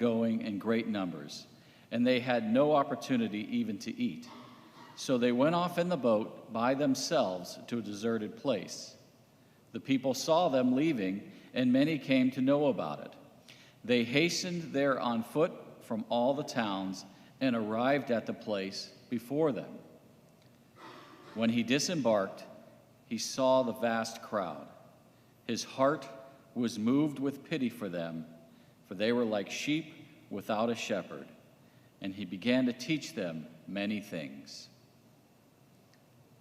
going in great numbers, and they had no opportunity even to eat. So they went off in the boat by themselves to a deserted place. The people saw them leaving, and many came to know about it. They hastened there on foot from all the towns and arrived at the place before them. When he disembarked, he saw the vast crowd. His heart was moved with pity for them, for they were like sheep without a shepherd, and he began to teach them many things.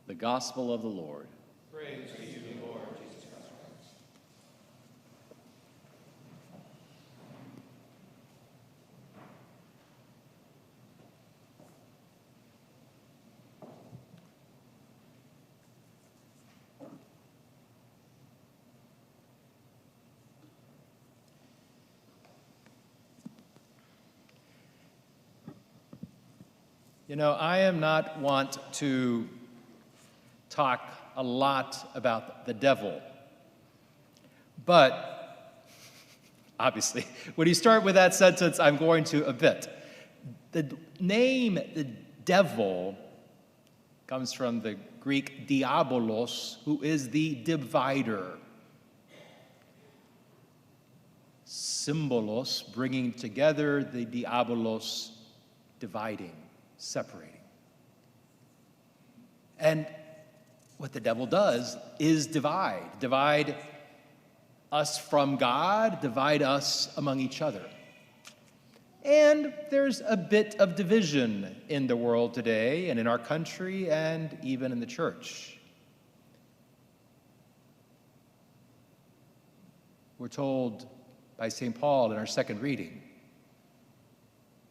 The Gospel of the Lord. Praise to you, Lord Jesus Christ. You know, I am not wont to talk a lot about the devil, but obviously, when you start with that sentence, I'm going to a bit. The name, the devil, comes from the Greek diabolos, who is the divider. Symbolos, bringing together, the diabolos, dividing, separating. And what the devil does is divide us from God, divide us among each other. And there's a bit of division in the world today, and in our country, and even in the church. We're told by St. Paul in our second reading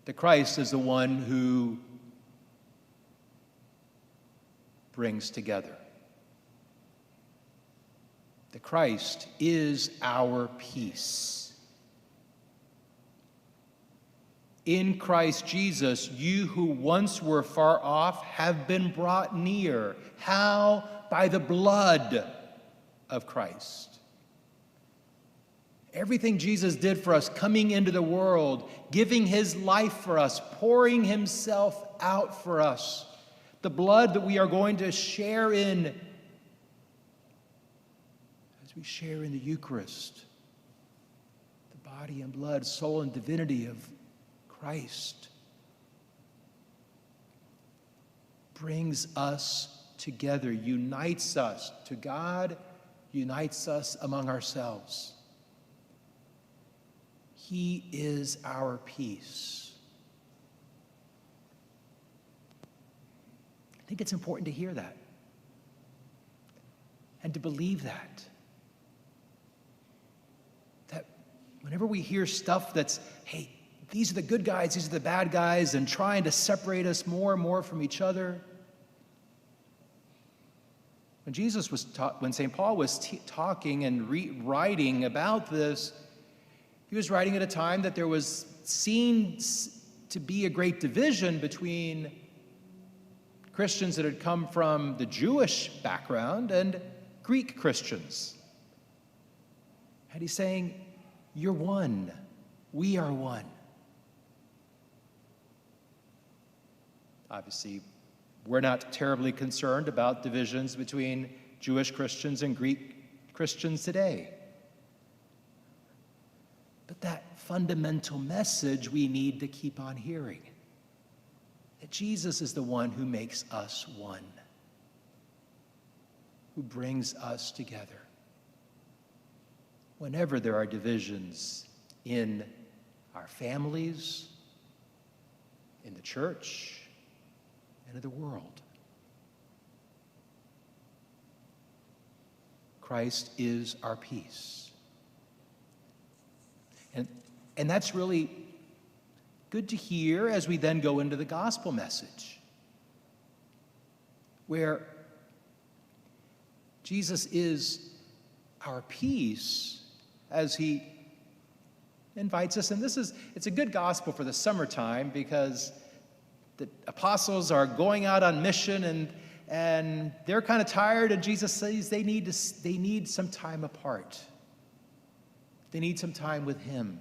that Christ is the one who brings together. That Christ is our peace. In Christ Jesus, you who once were far off have been brought near. How? By the blood of Christ. Everything Jesus did for us, coming into the world, giving his life for us, pouring himself out for us, the blood that we are going to share in as we share in the Eucharist, the body and blood, soul and divinity of Christ, brings us together, unites us to God, unites us among ourselves. He is our peace. I think it's important to hear that and to believe that. That whenever we hear stuff that's, hey, these are the good guys, these are the bad guys, and trying to separate us more and more from each other. When St. Paul was talking and writing about this, he was writing at a time that there was seen to be a great division between Christians that had come from the Jewish background and Greek Christians. And he's saying, you're one. We are one. Obviously, we're not terribly concerned about divisions between Jewish Christians and Greek Christians today. But that fundamental message we need to keep on hearing, that Jesus is the one who makes us one, who brings us together. Whenever there are divisions in our families, in the church, and in the world, Christ is our peace. And that's really good to hear as we then go into the gospel message, where Jesus is our peace as he invites us. And it's a good gospel for the summertime because the apostles are going out on mission and they're kind of tired, and Jesus says they need some time apart. They need some time with him.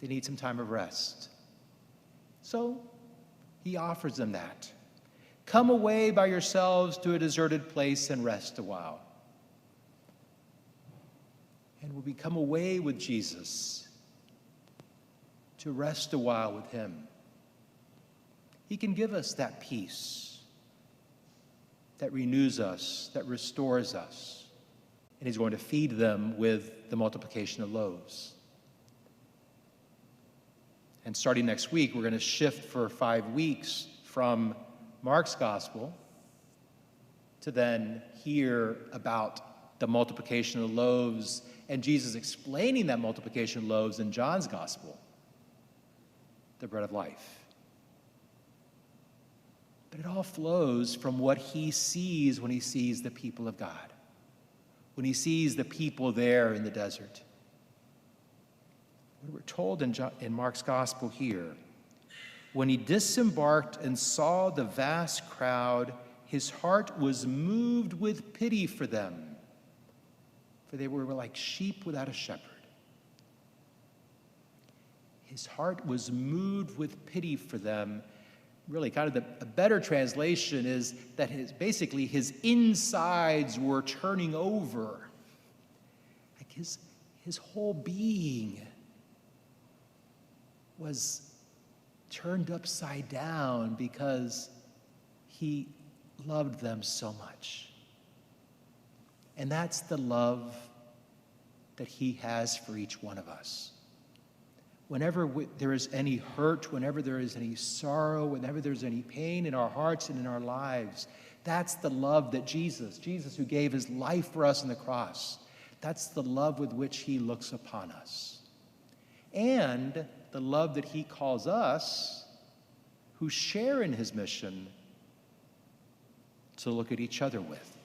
They need some time of rest. So he offers them that. Come away by yourselves to a deserted place and rest a while. And when we come away with Jesus to rest a while with him, he can give us that peace that renews us, that restores us. And he's going to feed them with the multiplication of loaves. And starting next week, we're going to shift for 5 weeks from Mark's gospel to then hear about the multiplication of loaves and Jesus explaining that multiplication of loaves in John's gospel, the bread of life. But it all flows from what he sees when he sees the people of God, when he sees the people there in the desert. We're told in Mark's gospel here, when he disembarked and saw the vast crowd, his heart was moved with pity for them, for they were like sheep without a shepherd. His heart was moved with pity for them. Really, kind of a better translation is that basically his insides were turning over. Like his whole being was turned upside down because he loved them so much. And that's the love that he has for each one of us. Whenever there is any hurt, whenever there is any sorrow, whenever there's any pain in our hearts and in our lives, that's the love that Jesus who gave his life for us on the cross, that's the love with which he looks upon us. And the love that he calls us, who share in his mission, to look at each other with.